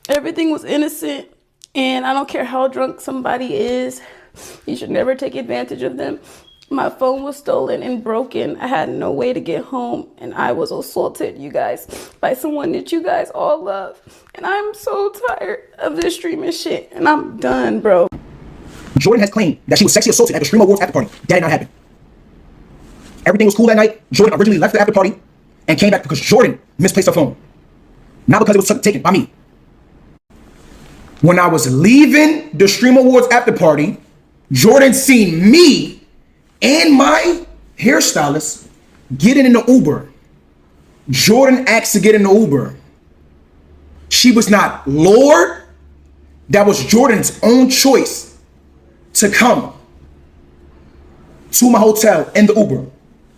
Everything was innocent, and I don't care how drunk somebody is, you should never take advantage of them. My phone was stolen and broken. I had no way to get home, and I was assaulted, you guys, by someone that you guys all love. And I'm so tired of this streaming shit, and I'm done, bro. Jourdine has claimed that she was sexually assaulted at the Stream Awards after party. That did not happen. Everything was cool that night. Jourdine originally left the after party and came back because Jourdine misplaced her phone. Not because it was taken by me. When I was leaving the Stream Awards after party, Jourdine seen me and my hairstylist getting in the Uber. Jourdine asked to get in the Uber. She was not lured. That was Jourdine's own choice to come to my hotel in the Uber.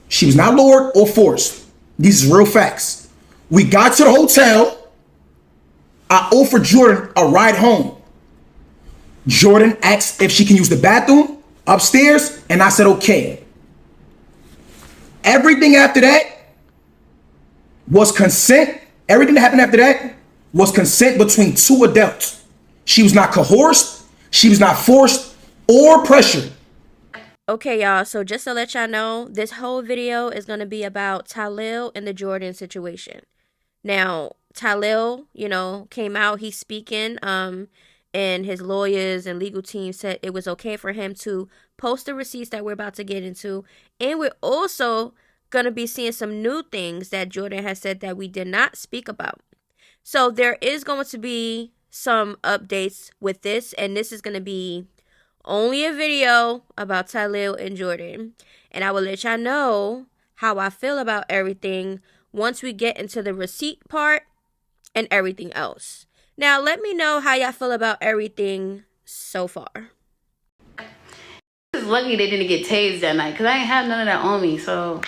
She was not lured or forced. These are real facts. We got to the hotel. I offered Jourdine a ride home. Jourdine asked if she can use the bathroom upstairs, and I said okay. Everything after that was consent. Everything that happened after that was consent between two adults. She was not coerced, she was not forced or pressured. Okay, y'all, so just to let y'all know, this whole video is going to be about Tylil and the Jourdine situation. Now, Tylil, you know, came out, he's speaking, and his lawyers and legal team said it was okay for him to post the receipts that we're about to get into. And we're also going to be seeing some new things that Jourdine has said that we did not speak about. So there is going to be some updates with this, and this is going to be only a video about Tylil and Jourdine. And I will let y'all know how I feel about everything once we get into the receipt part and everything else. Now, let me know how y'all feel about everything so far. It's lucky they didn't get tased that night because I ain't have none of that on me. So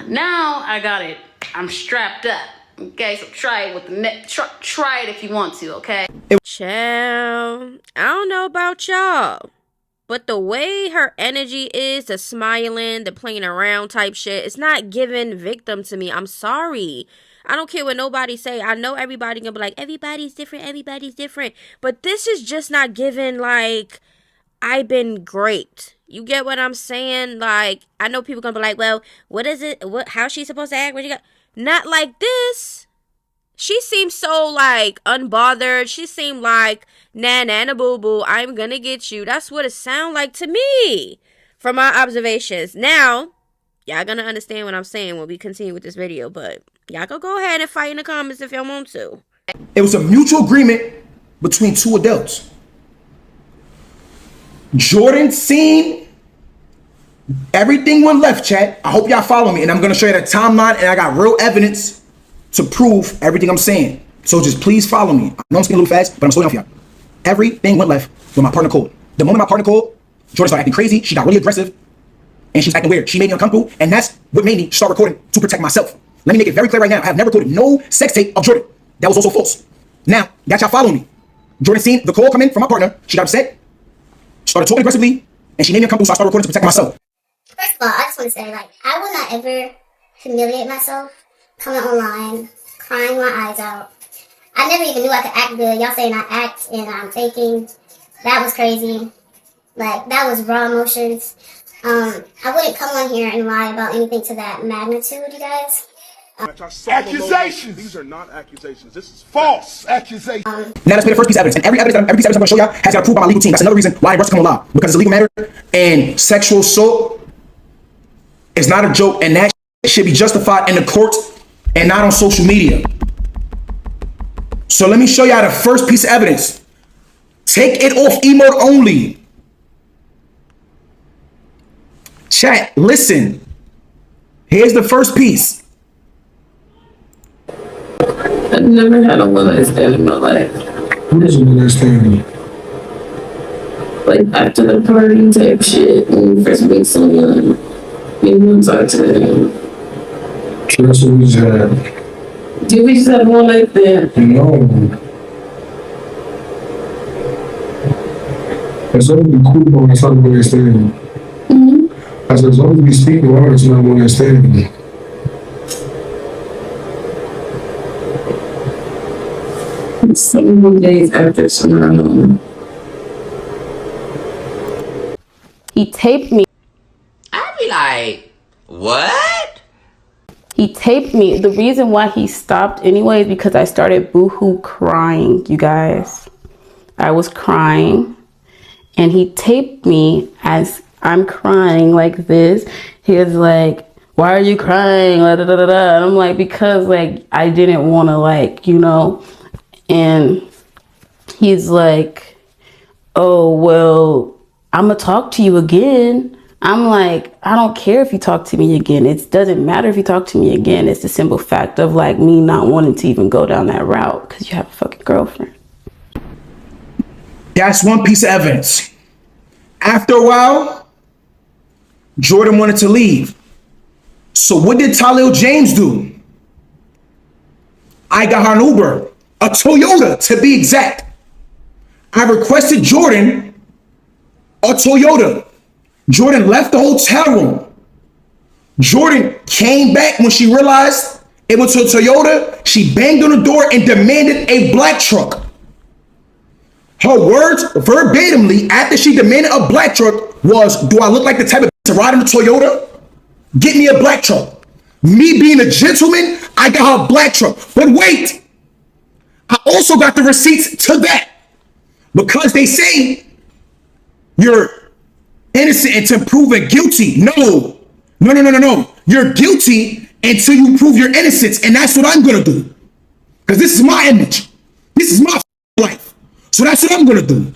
now I got it. I'm strapped up. Okay, so try it with the net. Try it if you want to. Okay. Child, I don't know about y'all, but the way her energy is, the smiling, the playing around type shit, it's not giving victim to me. I'm sorry. I don't care what nobody say. I know everybody gonna be like, everybody's different. But this is just not giving, like, I've been great. You get what I'm saying? Like, I know people gonna be like, well, what is it? How's she supposed to act? What you got? Not like this. She seemed so, like, unbothered. She seemed like, nah, boo boo, I'm gonna get you. That's what it sounded like to me from my observations. Now, y'all gonna understand what I'm saying when we continue with this video, but y'all go ahead and fight in the comments if y'all want to. It was a mutual agreement between two adults. Jourdine seen everything went left, chat. I hope y'all follow me, and I'm gonna show you the timeline, and I got real evidence to prove everything I'm saying. So just please follow me. I know I'm speaking a little fast, but I'm slowing down for y'all. Everything went left when my partner called. The moment my partner called, Jourdine started acting crazy. She got really aggressive, and she was acting weird. She made me uncomfortable, and that's what made me start recording to protect myself. Let me make it very clear right now. I have never recorded no sex tape of Jourdine. That was also false. Now, got y'all following me. Jourdine seen the call come in from my partner. She got upset, started talking aggressively, and she made me uncomfortable, so I started recording to protect myself. First of all, I just want to say, like, I will not ever humiliate myself coming online, crying my eyes out. I never even knew I could act good. Y'all saying I act and I'm faking. That was crazy. Like, that was raw emotions. I wouldn't come on here and lie about anything to that magnitude, you guys. Accusations! These are not accusations. This is false accusations. Now let's play the first piece of evidence. And every piece of evidence I'm going to show y'all has got approved by my legal team. That's another reason why I rushed to come alive. Because it's a legal matter, and sexual assault is not a joke, and that should be justified in the courts and not on social media. So let me show y'all the first piece of evidence. Take it off emote only. Chat, listen. Here's the first piece. I've never had a one-night-stand in my life. What is a one-night-stand? Like, after the party type shit, when you first meet someone, you want to talk to them. So that's what we had. Do we just have one like that? No. It's only cool when I talk about understanding. I said, as long as we speak the words, not understanding. Some days after some he taped me. I'd be like, what? He taped me. The reason why he stopped anyway is because I started boohoo crying, you guys. I was crying and he taped me as I'm crying like this. He was like, why are you crying? Da, da, da, da. And I'm like, because like I didn't want to like, you know. And he's like, oh, well, I'm going to talk to you again. I'm like, I don't care if you talk to me again. It doesn't matter if you talk to me again. It's the simple fact of like me not wanting to even go down that route because you have a fucking girlfriend. That's one piece of evidence. After a while, Jourdine wanted to leave. So what did Tylil James do? I got her an Uber, a Toyota to be exact. I requested Jourdine a Toyota. Jourdine left the hotel room. Jourdine came back when she realized it was a Toyota. She banged on the door and demanded a black truck. Her words verbatimly after she demanded a black truck was, do I look like the type of to ride in a Toyota? Get me a black truck. Me being a gentleman, I got her a black truck. But wait, I also got the receipts to that. Because they say you're innocent until proven guilty. No. You're guilty until you prove your innocence. And that's what I'm going to do. Because this is my image. This is my life. So that's what I'm going to do.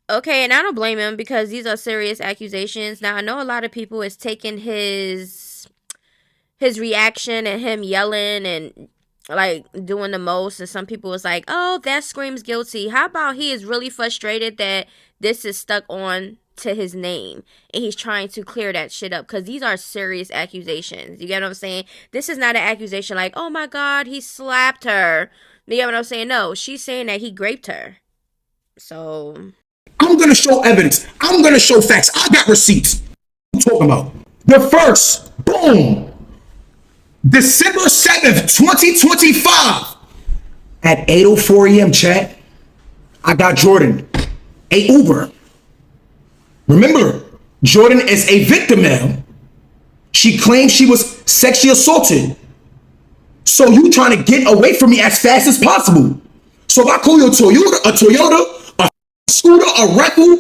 Okay, and I don't blame him because these are serious accusations. Now, I know a lot of people is taking his reaction and him yelling and like doing the most, and some people was like, oh, that screams guilty. How about he is really frustrated that this is stuck on to his name and he's trying to clear that shit up because these are serious accusations. You get what I'm saying? This is not an accusation like, oh my god, he slapped her. You get what I'm saying? No, she's saying that he raped her. So I'm going to show evidence. I'm going to show facts. I got receipts. What I'm talking about. The first, boom, December 7th, 2025 at 8:04 a.m. chat, I got Jourdine a Uber. Remember, Jourdine is a victim now. She claims she was sexually assaulted. So you trying to get away from me as fast as possible. So if I call you a Toyota, a scooter, a rifle,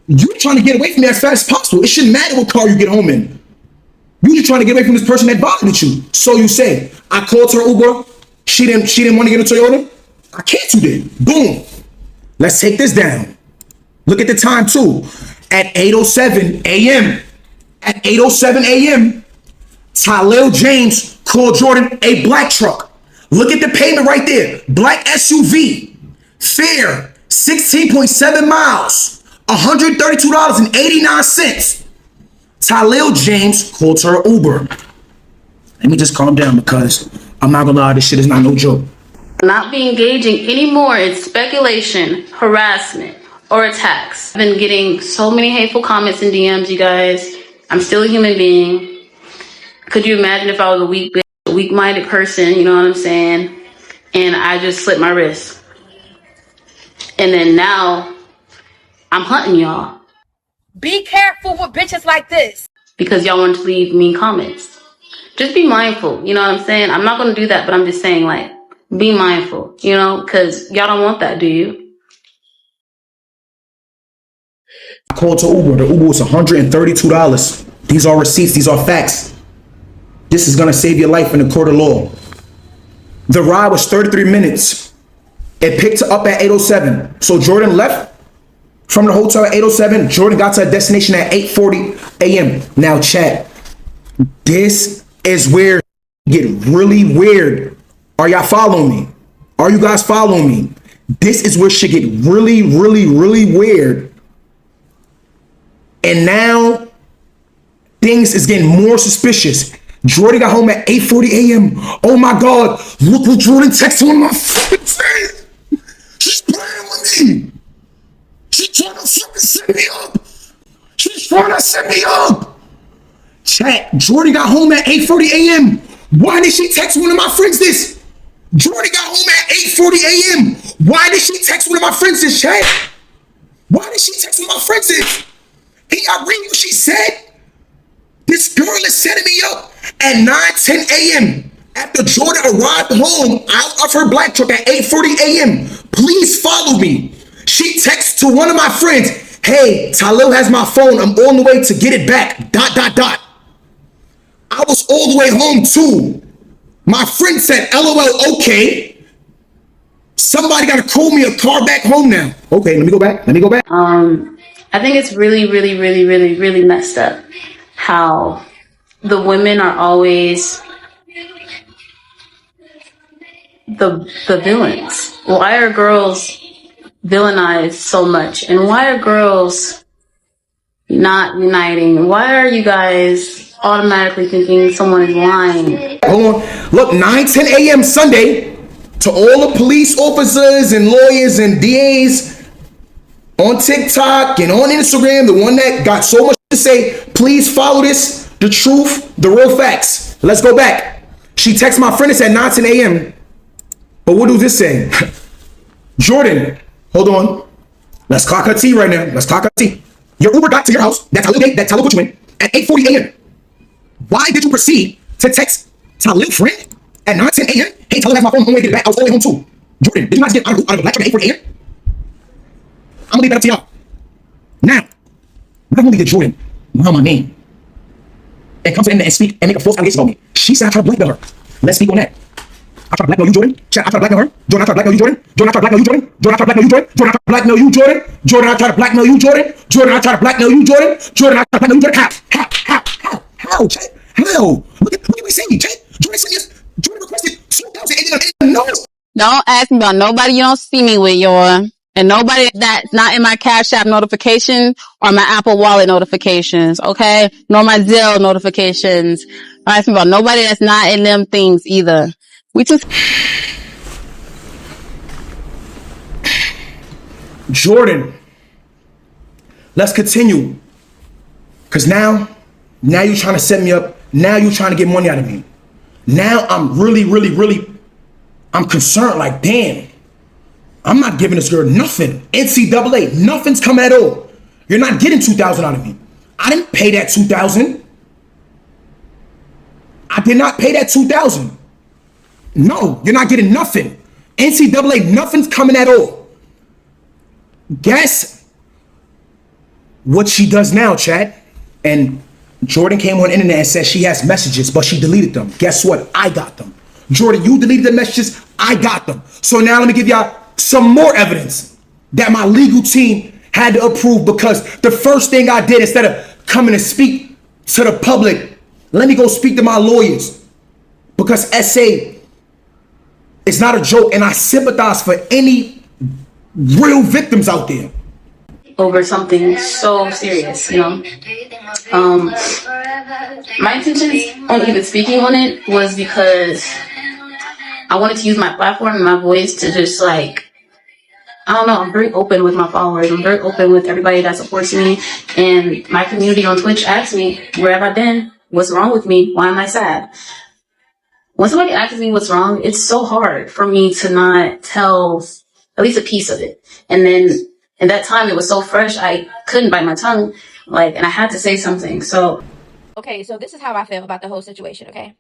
you trying to get away from me as fast as possible. It shouldn't matter what car you get home in. You just trying to get away from this person that bothered you. So you say, I called her Uber. She didn't want to get a Toyota. I canceled it. Boom. Let's take this down. Look at the time too. At 8:07 a.m. At 8:07 a.m. Tylil James called Jourdine a black truck. Look at the payment right there. Black SUV. Fare 16.7 miles. $132.89. Tylil James called her Uber. Let me just calm down because I'm not gonna lie, this shit is not no joke. Not be engaging anymore in speculation, harassment, or attacks. I've been getting so many hateful comments and DMs, you guys. I'm still a human being. Could you imagine if I was a weak bitch, a weak-minded person, you know what I'm saying? And I just slit my wrist. And then now, I'm hunting y'all. Be careful with bitches like this. Because y'all want to leave mean comments. Just be mindful, you know what I'm saying? I'm not going to do that, but I'm just saying, like, be mindful, you know? Because y'all don't want that, do you? I called to Uber. The Uber was $132. These are receipts. These are facts. This is going to save your life in the court of law. The ride was 33 minutes. It picked her up at 8:07. So Jourdine left from the hotel at 8:07. Jourdine got to her destination at 8:40 a.m. Now, chat, this is where it get really weird. Are y'all following me? Are you guys following me? This is where shit get really, really, really weird. And now things is getting more suspicious. Jourdine got home at 8:40 a.m. Oh my God, look what Jourdine texted one of my friends. She's playing with me. She's trying to fucking set me up. She's trying to set me up. Chat, Jourdine got home at 8:40 a.m. Why did she text one of my friends this? Jourdine got home at 8:40 a.m. Why did she text one of my friends this, chat? Why did she text one of my friends this? Can y'all read what she said? This girl is setting me up at 9:10 a.m. after Jourdine arrived home out of her black truck at 8:40 a.m. Please follow me. She texts to one of my friends, hey, Tylil has my phone. I'm on the way to get it back. ... I was all the way home too. My friend said, LOL, okay. Somebody got to call me a car back home now. Okay, let me go back. I think it's really, really, really, really, really messed up how the women are always the villains. Why are girls villainized so much? And why are girls not uniting? Why are you guys automatically thinking someone is lying? Hold on. Look, 9:10 a.m. Sunday, to all the police officers and lawyers and DAs on TikTok and on Instagram, the one that got so much to say, please follow this, the truth, the real facts. Let's go back. She texted my friend, it's at 9:10 a.m. But what does this say? Jourdine, hold on. Let's clock her tea right now. Let's clock her tea. Your Uber got to your house, that Tilo put you in, at 8:40 a.m. Why did you proceed to text Tylil friend at 9:10 a.m.? Hey, Tylil has my phone. I'm going to get it back. I was all the way home too. Jourdine, did you not get out of the black truck at 8:40 a.m.? I'm going to leave that up to y'all. Now, not only did Jourdine know my name and come to the internet and speak and make a false allegation about me, she said I tried to blackmail her. Let's speak on that. I tried to blackmail you, Jourdine. Chat, I tried to blackmail her. Jourdine, I tried to blackmail you, Jourdine. Jourdine, I tried to blackmail you, Jourdine. Jourdine, I tried to blackmail you, Jourdine. Jourdine, I tried to blackmail you, Jourdine. Jourdine, I tried to blackmail you, Jourdine. Jourdine, I tried to blackmail you, Jourdine. Jourdine, I tried to blackmail you, Jourdine. How, chat? How? Look at me saying, chat. Jourdine sent me Jourdine requested 2,000 no. Don't ask me about nobody you don't see me with, y'all. And nobody that's not in my Cash App notification or my Apple Wallet notifications, okay? Nor my Zelle notifications. Don't ask me about nobody that's not in them things either. We just... Jourdine, let's continue. Because now you're trying to set me up. Now you're trying to get money out of me. Now I'm really, I'm concerned. Like, damn, I'm not giving this girl nothing. NCAA, nothing's coming at all. You're not getting 2,000 out of me. I didn't pay that 2,000. I did not pay that 2,000. No, you're not getting nothing. NCAA, nothing's coming at all. Guess what she does now, chat? And Jourdine came on the internet and said she has messages, but she deleted them. Guess what? I got them. Jourdine, you deleted the messages. I got them. So now let me give y'all some more evidence that my legal team had to approve, because the first thing I did, instead of coming to speak to the public, let me go speak to my lawyers, because SA is not a joke, and I sympathize for any real victims out there. Over something so serious, you know. My intentions on even speaking on it was because I wanted to use my platform and my voice to just, like, I don't know, I'm very open with my followers. I'm very open with everybody that supports me. And my community on Twitch asked me, where have I been? What's wrong with me? Why am I sad? When somebody asks me what's wrong, it's so hard for me to not tell at least a piece of it. And then in that time, it was so fresh, I couldn't bite my tongue, like, and I had to say something. So, okay, so this is how I feel about the whole situation, okay?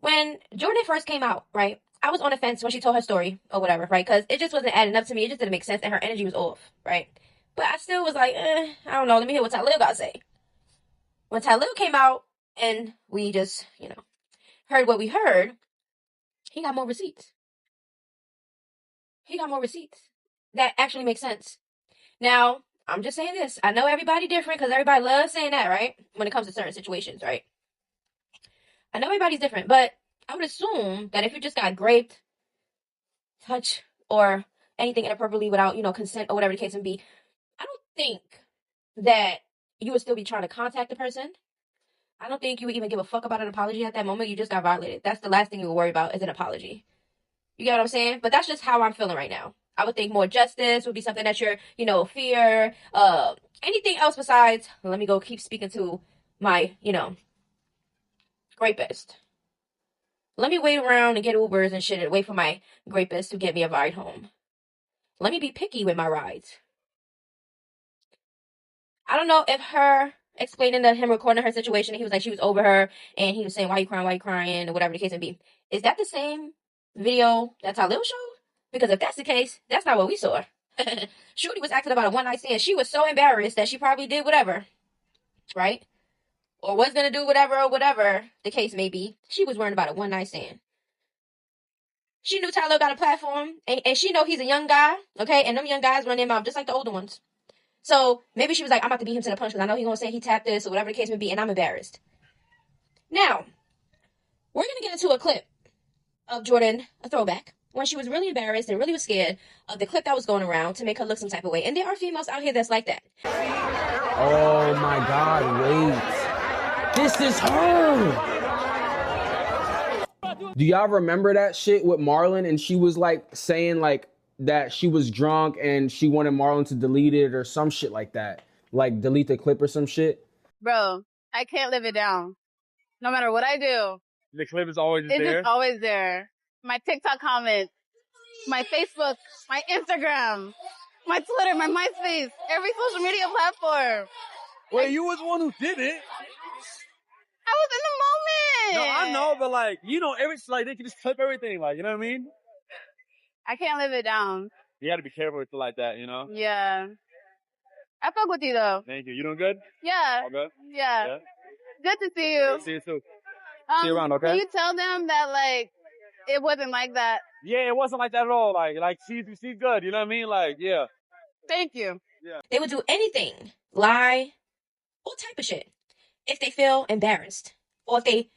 When Jourdine first came out, right, I was on the fence when she told her story or whatever, right? Because it just wasn't adding up to me. It just didn't make sense, and her energy was off, right? But I still was like, I don't know. Let me hear what Tylil got to say. When Tylil came out and we just, heard what we heard, he got more receipts. That actually makes sense. Now, I'm just saying this. I know everybody different because everybody loves saying that, right? When it comes to certain situations, right? I know everybody's different, but I would assume that if you just got raped, touched, or anything inappropriately without, consent or whatever the case may be, I don't think that you would still be trying to contact the person. I don't think you would even give a fuck about an apology at that moment. You just got violated. That's the last thing you would worry about is an apology. You get what I'm saying? But that's just how I'm feeling right now. I would think more justice would be something that you're, you know, fear, anything else besides, let me go keep speaking to my, you know, rapist. Let me wait around and get Ubers and shit and wait for my rapist to get me a ride home. Let me be picky with my rides. I don't know if her explaining to him, recording her situation, and he was like, she was over her, and he was saying, why you crying, or whatever the case may be. Is that the same video that Tylil showed? Because if that's the case, that's not what we saw. Shorty was acting about a one-night stand. She was so embarrassed that she probably did whatever, right? Or was going to do whatever, or whatever the case may be. She was worrying about a one-night stand. She knew Tilo got a platform, and she know he's a young guy, okay? And them young guys run their mouth just like the older ones. So maybe she was like, I'm about to beat him to the punch because I know he's going to say he tapped this or whatever the case may be, and I'm embarrassed. Now, we're going to get into a clip of Jourdine, a throwback, when she was really embarrassed and really was scared of the clip that was going around to make her look some type of way. And there are females out here that's like that. Oh my God, wait. This is her. Do y'all remember that shit with Marlon? And she was like saying like that she was drunk and she wanted Marlon to delete it or some shit like that. Like delete the clip or some shit. Bro, I can't live it down. No matter what I do. The clip is always there? It's just always there. My TikTok comments, my Facebook, my Instagram, my Twitter, my MySpace, every social media platform. Well, you was the one who did it. I was in the moment. No, I know, but like, you know, like they can just clip everything, like, you know what I mean? I can't live it down. You gotta be careful with it like that, you know? Yeah. I fuck with you though. Thank you. You doing good? Yeah. All good? Yeah. Good to see you. Good to see you too. See you around, okay? Can you tell them that like it wasn't like that? Yeah, it wasn't like that at all. Like she's good, you know what I mean? Like, yeah. Thank you. Yeah. They would do anything, lie, all type of shit, if they feel embarrassed. Or if they,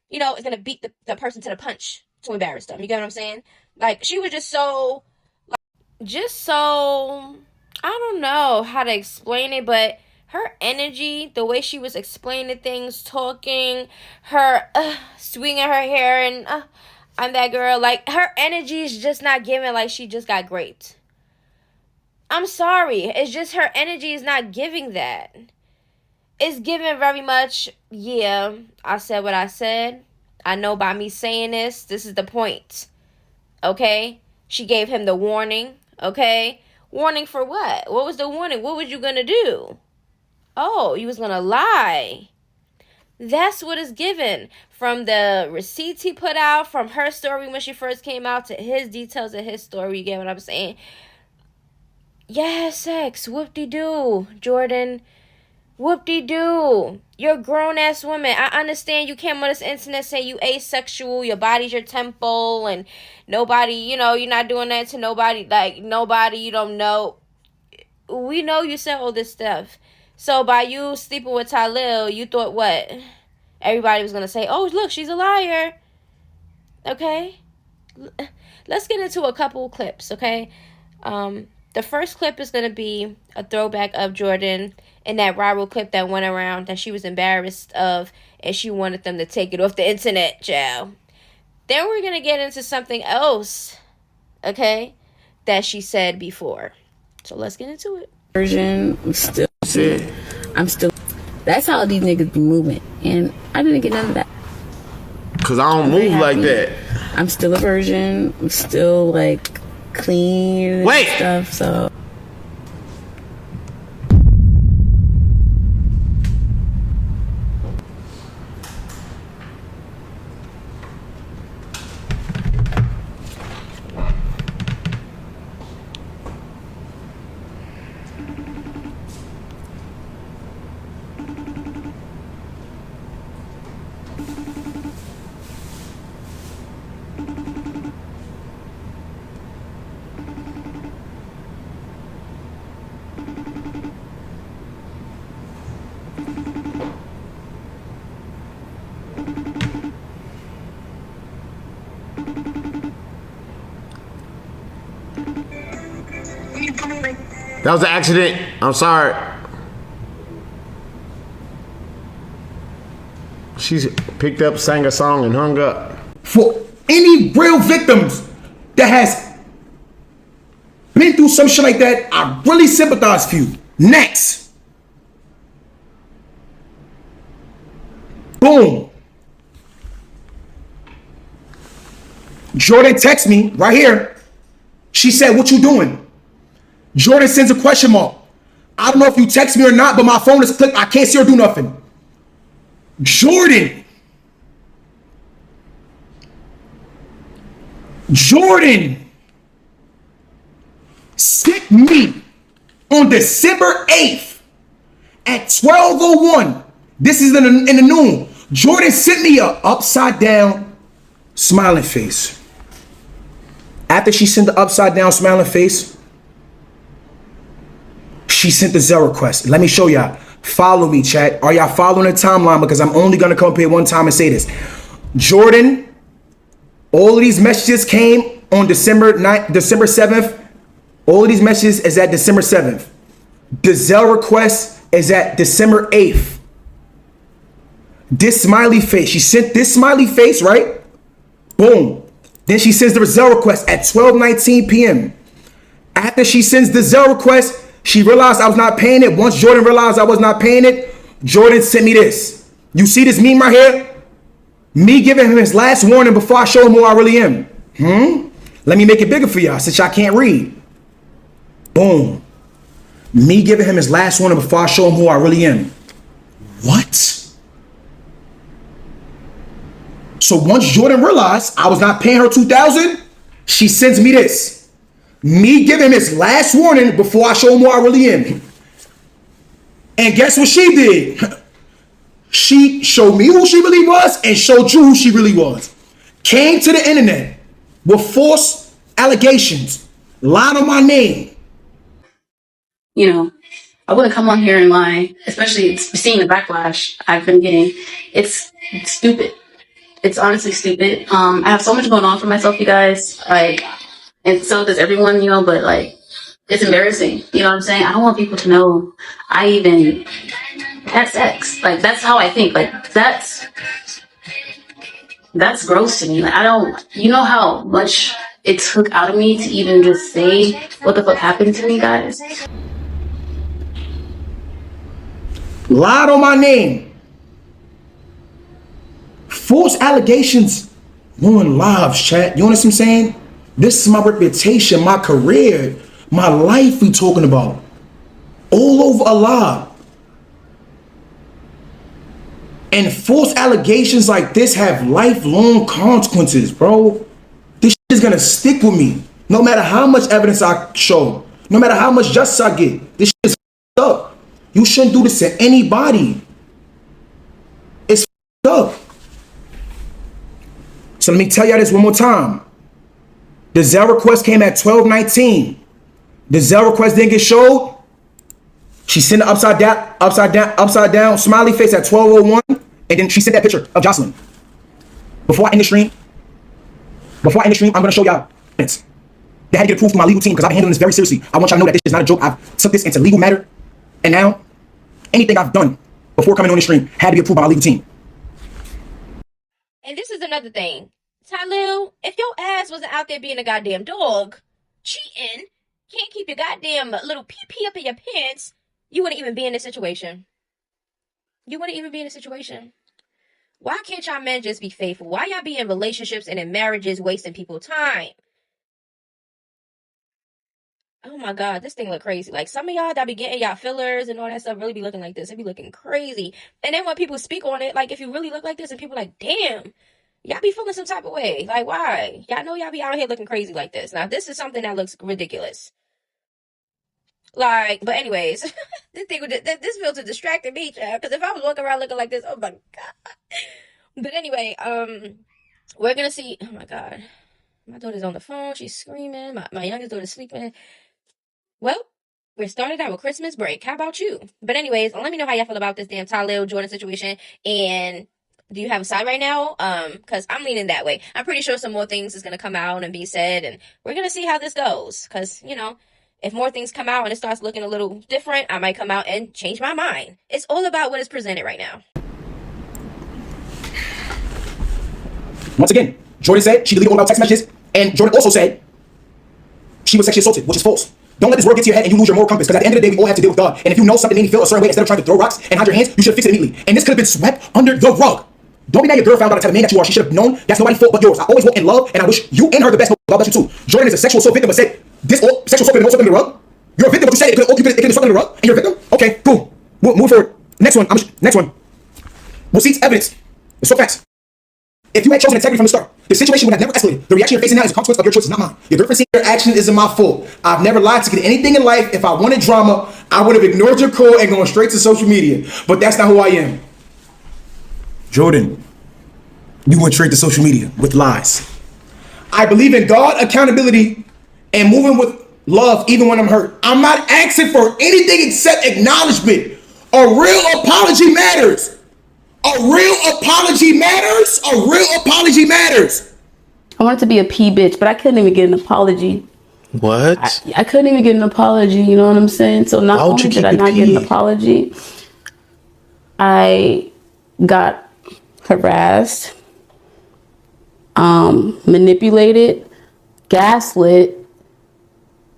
you know, is going to beat the person to the punch to embarrass them. You get what I'm saying? Like, she was just so, I don't know how to explain it, but her energy, the way she was explaining things, talking, her swinging her hair and I'm that girl. Like, her energy is just not giving like she just got raped. I'm sorry. It's just her energy is not giving that. It's giving very much, yeah, I said what I said. I know by me saying this is the point. Okay? She gave him the warning. Okay? Warning for what? What was the warning? What was you going to do? Oh, you was going to lie. That's what is given. From the receipts he put out, from her story when she first came out, to his details of his story. You get what I'm saying? Yeah, sex. Whoop-de-doo, Jourdine. Whoop-de-doo. You're a grown-ass woman. I understand you came on this internet saying you asexual, your body's your temple, and nobody, you know, you're not doing that to nobody, like, nobody you don't know. We know you said all this stuff. So by you sleeping with Tylil, you thought what? Everybody was going to say, oh, look, she's a liar. Okay? Let's get into a couple clips, okay? The first clip is going to be a throwback of Jourdine in that viral clip that went around that she was embarrassed of and she wanted them to take it off the internet, child. Then we're going to get into something else, okay, that she said before. So let's get into it. Version, I'm still, that's how these niggas be moving. And I didn't get none of that. Cause I don't move like that. I'm still a virgin. I'm still like clean and stuff, so. That was an accident. I'm sorry. She picked up, sang a song, and hung up. For any real victims that has been through some shit like that, I really sympathize for you. Next. Boom. Jourdine texts me right here. She said, what you doing? Jourdine sends a question mark. I don't know if you text me or not, but my phone is clicked. I can't see her do nothing. Jourdine sent me on December 8th at 12:01. This is in the noon. Jourdine sent me a upside down smiling face. After she sent the upside down smiling face, she sent the Zelle request. Let me show y'all. Follow me, chat. Are y'all following the timeline? Because I'm only going to come up here one time and say this. Jourdine, all of these messages came on December 7th. All of these messages is at December 7th. The Zelle request is at December 8th. This smiley face. She sent this smiley face, right? Boom. Then she sends the Zelle request at 12:19 p.m. After she sends the Zelle request, she realized I was not paying it. Once Jourdine realized I was not paying it, Jourdine sent me this. You see this meme right here? Me giving him his last warning before I show him who I really am. Let me make it bigger for y'all since y'all can't read. Boom. Me giving him his last warning before I show him who I really am. What? So once Jourdine realized I was not paying her $2,000, she sends me this. Me giving him his last warning before I show him who I really am. And guess what she did? She showed me who she really was and showed you who she really was. Came to the internet with false allegations, lied on my name. You know, I wouldn't come on here and lie, especially seeing the backlash I've been getting. It's stupid. It's honestly stupid. I have so much going on for myself, you guys. Like, and so does everyone, you know, but like, it's embarrassing. You know what I'm saying? I don't want people to know I even had sex. Like, that's how I think. Like, that's gross to me. Like, I don't, you know how much it took out of me to even just say what the fuck happened to me, guys? Lied on my name. False allegations ruin lives, chat. You understand what I'm saying? This is my reputation, my career, my life we talking about. All over a lie. And false allegations like this have lifelong consequences, bro. This shit is gonna stick with me. No matter how much evidence I show, no matter how much justice I get, this shit is up. You shouldn't do this to anybody. It's up. So let me tell y'all this one more time. The Zelle request came at 12:19. The Zelle request didn't get showed. She sent the upside down smiley face at 12:01, and then she sent that picture of Jocelyn. Before I end the stream, I'm gonna show y'all this. They had to get approved from my legal team because I've been handling this very seriously. I want y'all to know that this is not a joke. I've took this into legal matter, and now anything I've done before coming on the stream had to be approved by my legal team. And this is another thing. Tylil, if your ass wasn't out there being a goddamn dog, cheating, can't keep your goddamn little pee-pee up in your pants, you wouldn't even be in this situation. You wouldn't even be in this situation. Why can't y'all men just be faithful? Why y'all be in relationships and in marriages wasting people's time? Oh my God, this thing look crazy. Like, some of y'all that be getting y'all fillers and all that stuff really be looking like this. It be looking crazy. And then when people speak on it, like, if you really look like this and people like, damn, y'all be feeling some type of way. Like, why? Y'all know y'all be out here looking crazy like this. Now, this is something that looks ridiculous. Like, but anyways, this filter distracted me, child. Because if I was walking around looking like this, oh my God. But anyway, we're gonna see. Oh my God. My daughter's on the phone. She's screaming. My youngest daughter's sleeping. Well, we're starting out with Christmas break. How about you? But anyways, let me know how y'all feel about this damn Tylil Jourdine situation. And do you have a side right now? Because I'm leaning that way. I'm pretty sure some more things is going to come out and be said. And we're going to see how this goes. Because, you know, if more things come out and it starts looking a little different, I might come out and change my mind. It's all about what is presented right now. Once again, Jourdine said she deleted all about text messages, and Jourdine also said she was sexually assaulted, which is false. Don't let this word get to your head and you lose your moral compass, because at the end of the day, we all have to deal with God. And if you know something made you feel a certain way, instead of trying to throw rocks and hide your hands, you should fix it immediately. And this could have been swept under the rug. Don't be mad your girl found out the type of man that you are. She should have known that's nobody's fault but yours. I always walk in love, and I wish you and her the best. God bless you too. Jourdine is a sexual assault victim, but said this all sexual assault victim also under the rug. You're a victim, but you said it could have been swept under the rug, and you're a victim. Okay, cool. Move forward. Next one. Next one. Receipts, evidence. It's so fast. If you had chosen integrity from the start, the situation would have never escalated. The reaction you're facing now is a consequence of your choices, not mine. Your girlfriend Your action isn't my fault. I've never lied to get anything in life. If I wanted drama, I would have ignored your call and gone straight to social media. But that's not who I am. Jourdine, you went straight to social media with lies. I believe in God, accountability, and moving with love even when I'm hurt. I'm not asking for anything except acknowledgement. A real apology matters. A real apology matters. A real apology matters. I wanted to be a pee bitch, but I couldn't even get an apology. What? I couldn't even get an apology, you know what I'm saying? So not only did I not get an apology, I got harassed, manipulated, gaslit,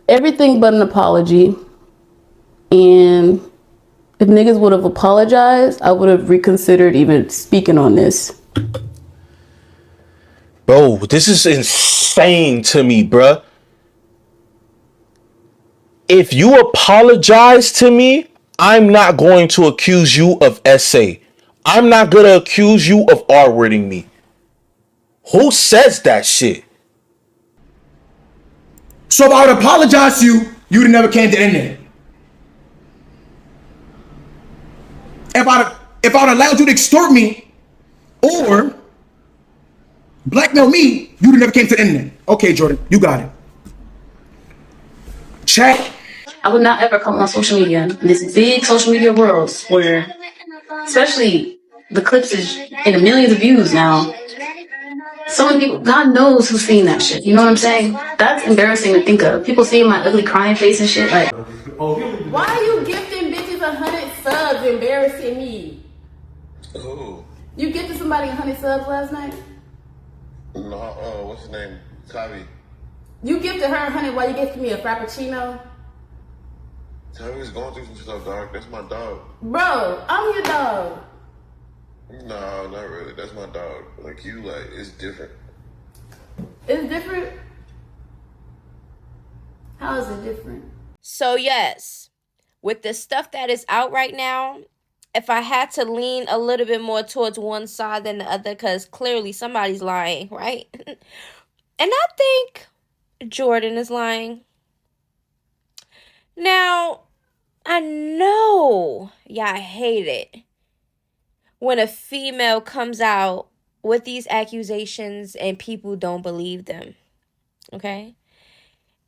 everything but an apology. And if niggas would have apologized, I would have reconsidered even speaking on this. Bro, this is insane to me, bruh. If you apologize to me, I'm not going to accuse you of SA. I'm not going to accuse you of R-wording me. Who says that shit? So if I would apologize to you, you would have never came to the internet. If I'd allowed you to extort me or blackmail me, you would have never came to the internet. Okay, Jourdine, you got it. Chat. I would not ever come on social media in this big social media world where, especially the clips is in the millions of views now. So many people, God knows who's seeing that shit. You know what I'm saying? That's embarrassing to think of. People seeing my ugly crying face and shit. Like, why are you gifting bitches 100 subs, embarrassing me? Who? You gifted somebody 100 subs last night? No, what's his name? Tavi. You gifted her 100 while you gifted me a frappuccino? Tavi's going through some stuff, dog. That's my dog. Bro, I'm your dog. No, not really. That's my dog. Like you, like it's different. It's different? How is it different? So yes, with the stuff that is out right now, if I had to lean a little bit more towards one side than the other, because clearly somebody's lying, right? And I think Jourdine is lying. Now, I know y'all hate it when a female comes out with these accusations and people don't believe them, okay?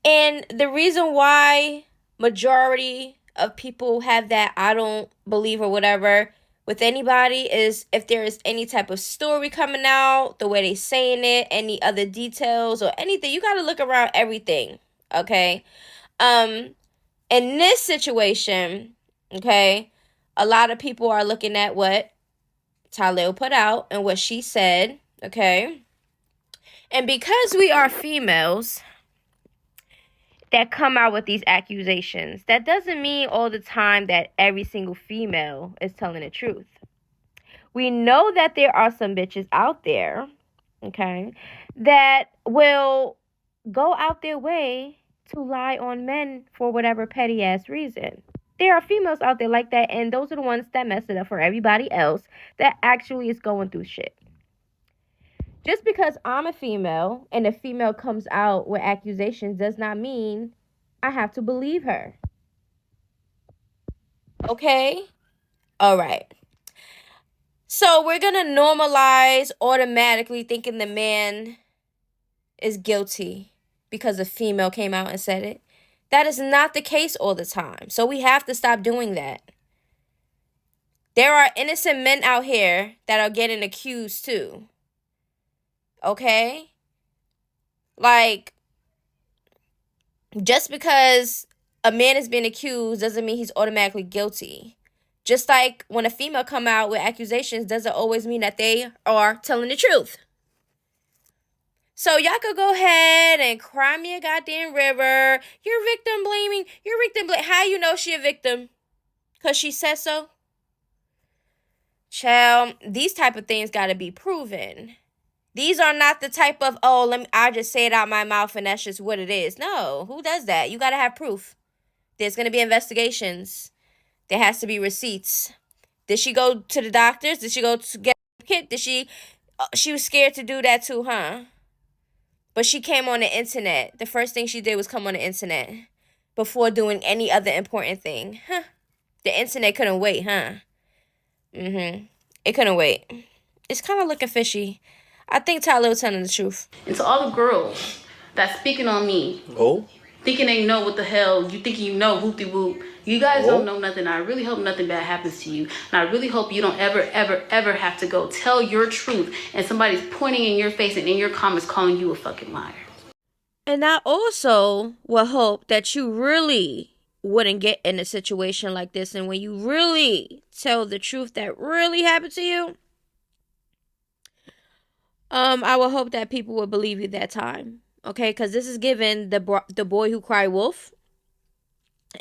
And the reason why majority of people have that I don't believe or whatever with anybody is if there is any type of story coming out, the way they saying it, any other details or anything. You got to look around everything, okay? In this situation, okay, a lot of people are looking at what Tylil put out and what she said, okay? And because we are females that come out with these accusations, that doesn't mean all the time that every single female is telling the truth. We know that there are some bitches out there, okay, that will go out their way to lie on men for whatever petty ass reason. There are females out there like that, and those are the ones that mess it up for everybody else that actually is going through shit. Just because I'm a female and a female comes out with accusations does not mean I have to believe her. Okay? All right. So we're going to normalize automatically thinking the man is guilty because a female came out and said it. That is not the case all the time. So we have to stop doing that. There are innocent men out here that are getting accused too. Okay? Like, just because a man is being accused doesn't mean he's automatically guilty. Just like when a female come out with accusations doesn't always mean that they are telling the truth. So y'all could go ahead and cry me a goddamn river. You're victim blaming. You're victim blaming. How you know she a victim? Because she said so? Child, these type of things got to be proven. These are not the type of, oh, I just say it out my mouth and that's just what it is. No, who does that? You got to have proof. There's going to be investigations. There has to be receipts. Did she go to the doctors? Did she go to get a kit? Did she was scared to do that too, huh? But she came on the internet. The first thing she did was come on the internet before doing any other important thing. Huh. The internet couldn't wait, huh? It couldn't wait. It's kind of looking fishy. I think Tyler was telling the truth. And to all the girls that's speaking on me, thinking they know what the hell, you thinking you know, whoop-de-whoop. You guys don't know nothing. I really hope nothing bad happens to you. And I really hope you don't ever have to go tell your truth and somebody's pointing in your face and in your comments calling you a fucking liar. And I also will hope that you really wouldn't get in a situation like this. And when you really tell the truth that really happened to you, I will hope that people will believe you that time. Okay, because this is given the boy who cried wolf.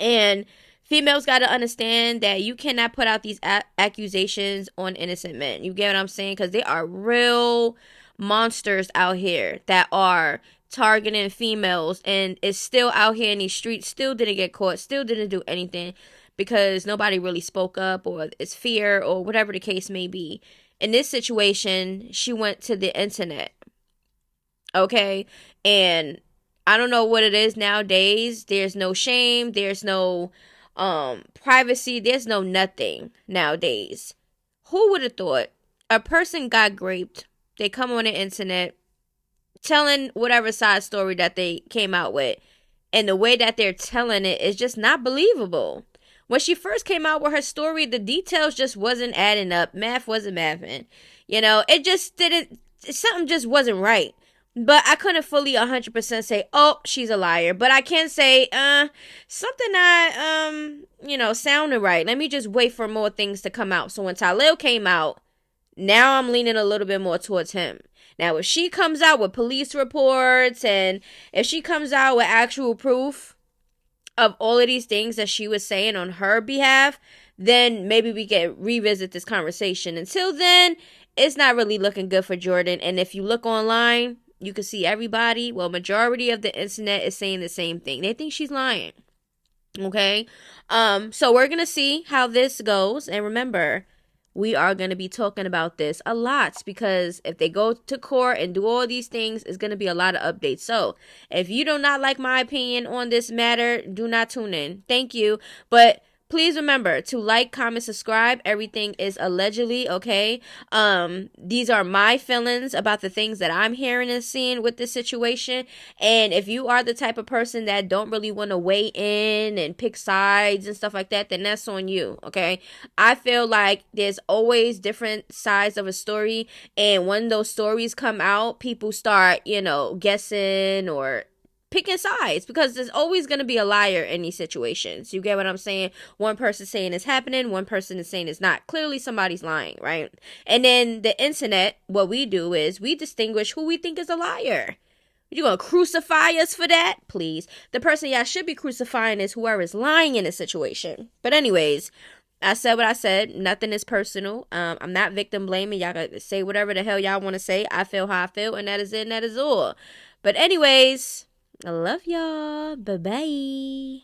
And females got to understand that you cannot put out these accusations on innocent men. You get what I'm saying? Because they are real monsters out here that are targeting females and is still out here in these streets, still didn't get caught, still didn't do anything because nobody really spoke up, or it's fear, or whatever the case may be. In this situation, she went to the internet. Okay? And I don't know what it is nowadays. There's no shame. There's no privacy. There's no nothing nowadays. Who would have thought a person got raped? They come on the internet telling whatever side story that they came out with. And the way that they're telling it is just not believable. When she first came out with her story, the details just wasn't adding up. Math wasn't mathing. You know, it just didn't, something just wasn't right. But I couldn't fully 100% say, oh, she's a liar. But I can say, something not, sounded right. Let me just wait for more things to come out. So when Tylil came out, now I'm leaning a little bit more towards him. Now, if she comes out with police reports and if she comes out with actual proof of all of these things that she was saying on her behalf, then maybe we can revisit this conversation. Until then, it's not really looking good for Jourdine. And if you look online, you can see everybody, well, majority of the internet is saying the same thing. They think she's lying. Okay? So we're going to see how this goes. And remember, we are going to be talking about this a lot because if they go to court and do all these things, it's going to be a lot of updates. So if you do not like my opinion on this matter, do not tune in. Thank you. But please remember to like, comment, subscribe. Everything is allegedly, okay? These are my feelings about the things that I'm hearing and seeing with this situation. And if you are the type of person that don't really want to weigh in and pick sides and stuff like that, then that's on you, okay? I feel like there's always different sides of a story. And when those stories come out, people start, guessing or picking sides because there's always going to be a liar in these situations. You get what I'm saying? One person saying it's happening, one person is saying it's not. Clearly somebody's lying, right? And then the internet, what we do is we distinguish who we think is a liar. You gonna crucify us for that? Please. The person y'all should be crucifying is whoever is lying in a situation. But anyways, I said what I said. Nothing is personal. I'm not victim blaming. Y'all gotta say whatever the hell y'all want to say. I feel how I feel, and that is it, and that is all. But anyways, I love y'all. Bye-bye.